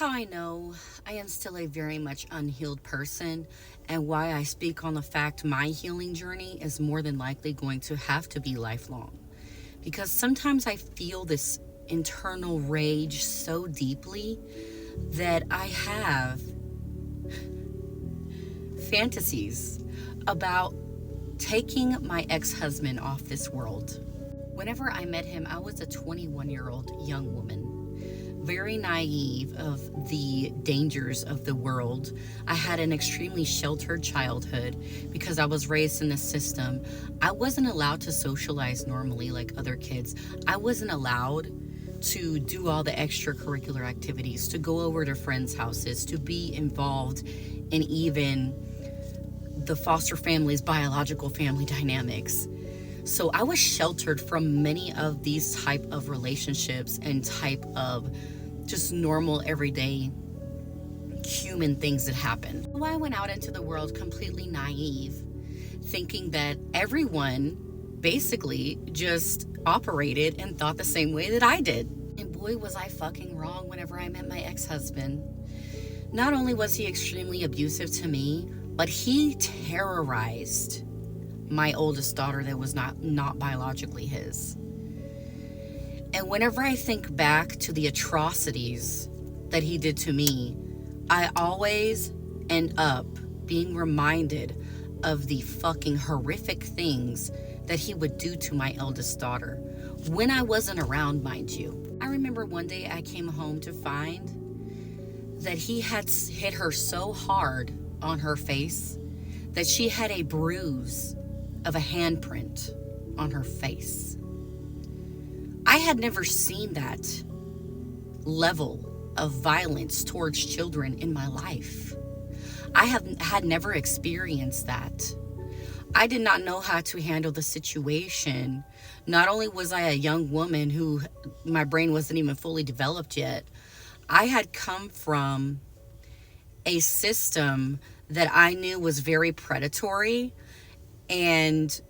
how I know I am still a very much unhealed person, and why I speak on the fact my healing journey is more than likely going to have to be lifelong. Because sometimes I feel this internal rage so deeply that I have fantasies about taking my ex-husband off this world. Whenever I met him, I was a 21-year-old young woman, very naive of the dangers of the world. I had an extremely sheltered childhood because I was raised in the system. I wasn't allowed to socialize normally like other kids. I wasn't allowed to do all the extracurricular activities, to go over to friends' houses, to be involved in even the foster family's biological family dynamics. So I was sheltered from many of these type of relationships and type of just normal everyday human things that happen. So I went out into the world completely naive, thinking that everyone basically just operated and thought the same way that I did. And boy, was I fucking wrong whenever I met my ex-husband. Not only was he extremely abusive to me, but he terrorized my oldest daughter that was not biologically his. And whenever I think back to the atrocities that he did to me, I always end up being reminded of the fucking horrific things that he would do to my eldest daughter when I wasn't around, mind you. I remember one day I came home to find that he had hit her so hard on her face that she had a bruise of a handprint on her face. I had never seen that level of violence towards children in my life. I had never experienced that. I did not know how to handle the situation. Not only was I a young woman who my brain wasn't even fully developed yet, I had come from a system that I knew was very predatory, and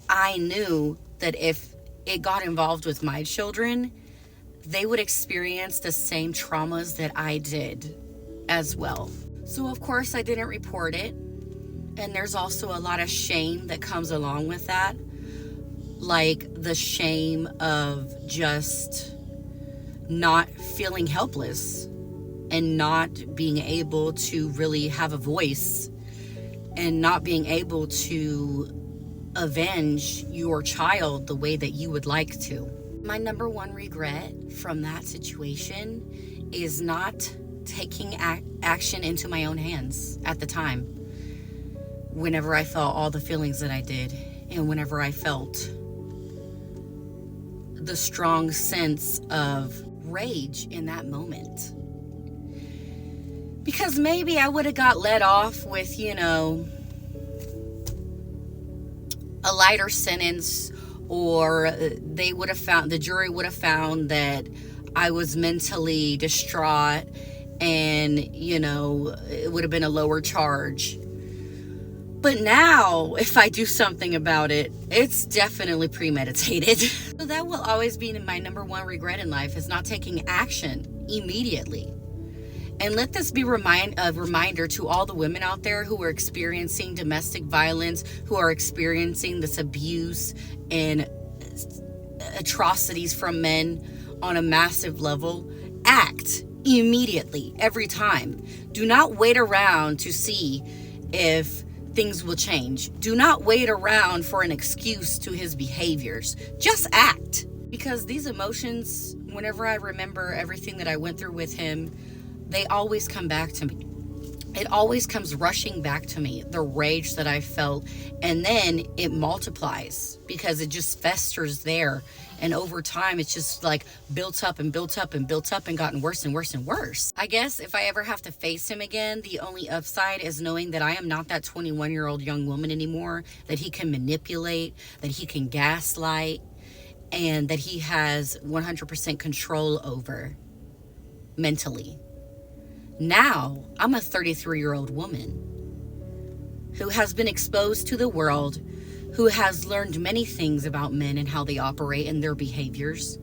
I knew that if it got involved with my children, they would experience the same traumas that I did as well. So of course I didn't report it, and there's also a lot of shame that comes along with that, like the shame of just not feeling helpless and not being able to really have a voice and not being able to avenge your child the way that you would like to. My number one regret from that situation is not taking action into my own hands at the time. Whenever I felt all the feelings that I did, and whenever I felt the strong sense of rage in that moment. Because maybe I would have got let off with, a lighter sentence, or the jury would have found that I was mentally distraught, and, it would have been a lower charge. But now, if I do something about it, it's definitely premeditated. So that will always be my number one regret in life, is not taking action immediately. And let this be a reminder to all the women out there who are experiencing domestic violence, who are experiencing this abuse and atrocities from men on a massive level. Act immediately, every time. Do not wait around to see if things will change. Do not wait around for an excuse to his behaviors. Just act. Because these emotions, whenever I remember everything that I went through with him, they always come back to me. It always comes rushing back to me, the rage that I felt, and then it multiplies because it just festers there. And over time, it's just like built up and built up and built up and gotten worse and worse and worse. I guess if I ever have to face him again, the only upside is knowing that I am not that 21-year-old young woman anymore, that he can manipulate, that he can gaslight, and that he has 100% control over mentally. Now, I'm a 33-year-old woman who has been exposed to the world, who has learned many things about men and how they operate and their behaviors.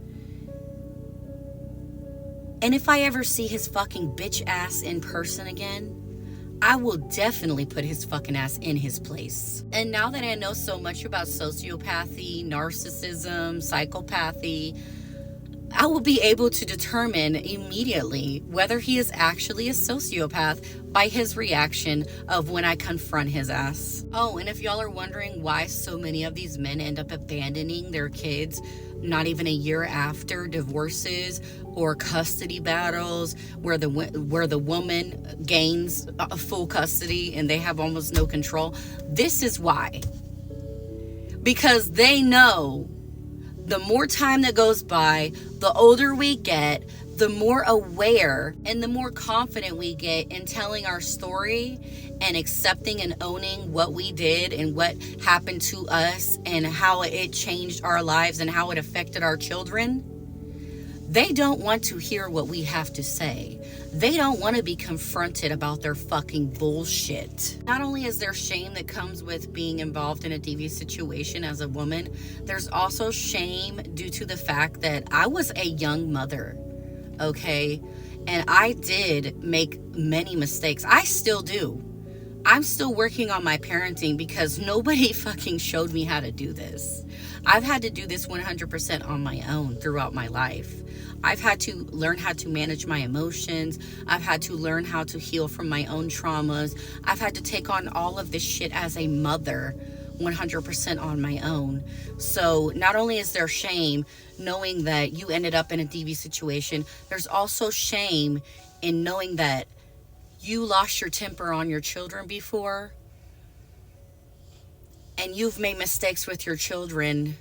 And if I ever see his fucking bitch ass in person again, I will definitely put his fucking ass in his place. And now that I know so much about sociopathy, narcissism, psychopathy, I will be able to determine immediately whether he is actually a sociopath by his reaction of when I confront his ass. Oh, and if y'all are wondering why so many of these men end up abandoning their kids not even a year after divorces or custody battles where the woman gains a full custody and they have almost no control, this is why. Because they know the more time that goes by, the older we get, the more aware and the more confident we get in telling our story and accepting and owning what we did and what happened to us and how it changed our lives and how it affected our children. They don't want to hear what we have to say. They don't want to be confronted about their fucking bullshit. Not only is there shame that comes with being involved in a DV situation as a woman, there's also shame due to the fact that I was a young mother, okay? And I did make many mistakes. I still do. I'm still working on my parenting because nobody fucking showed me how to do this. I've had to do this 100% on my own throughout my life. I've had to learn how to manage my emotions. I've had to learn how to heal from my own traumas. I've had to take on all of this shit as a mother 100% on my own. So not only is there shame knowing that you ended up in a DV situation, there's also shame in knowing that you lost your temper on your children before and you've made mistakes with your children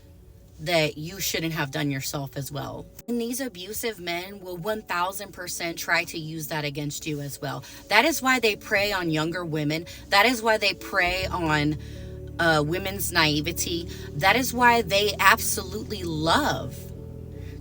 that you shouldn't have done yourself as well. And these abusive men will 1000% try to use that against you as well. That is why they prey on younger women. That is why they prey on women's naivety. That is why they absolutely love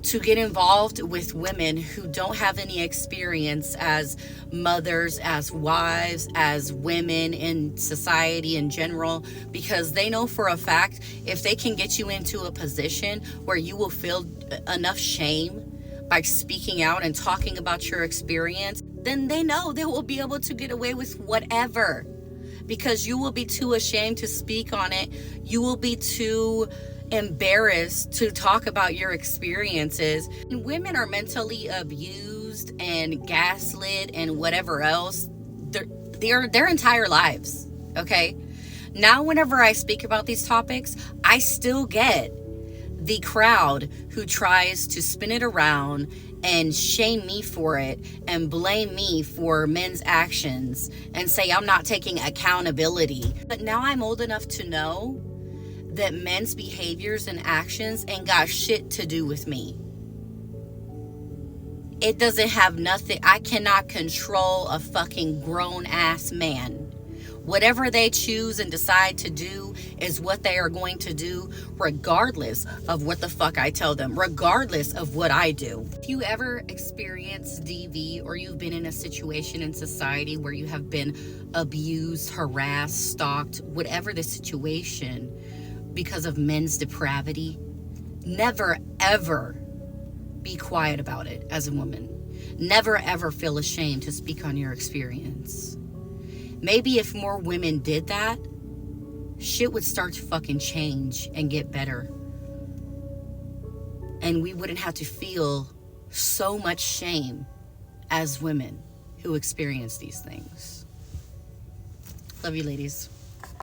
to get involved with women who don't have any experience as mothers, as wives, as women in society in general, because they know for a fact if they can get you into a position where you will feel enough shame by speaking out and talking about your experience, then they know they will be able to get away with whatever, because you will be too ashamed to speak on it. You will be too embarrassed to talk about your experiences. And women are mentally abused and gaslit and whatever else their entire lives, okay? Now whenever I speak about these topics, I still get the crowd who tries to spin it around and shame me for it and blame me for men's actions and say I'm not taking accountability. But now I'm old enough to know that men's behaviors and actions ain't got shit to do with me. It doesn't have nothing. I cannot control a fucking grown ass man. Whatever they choose and decide to do is what they are going to do, regardless of what the fuck I tell them, regardless of what I do. If you ever experience DV or you've been in a situation in society where you have been abused, harassed, stalked, whatever the situation, because of men's depravity, never ever be quiet about it as a woman. Never ever feel ashamed to speak on your experience. Maybe if more women did that, shit would start to fucking change and get better. And we wouldn't have to feel so much shame as women who experience these things. Love you, ladies.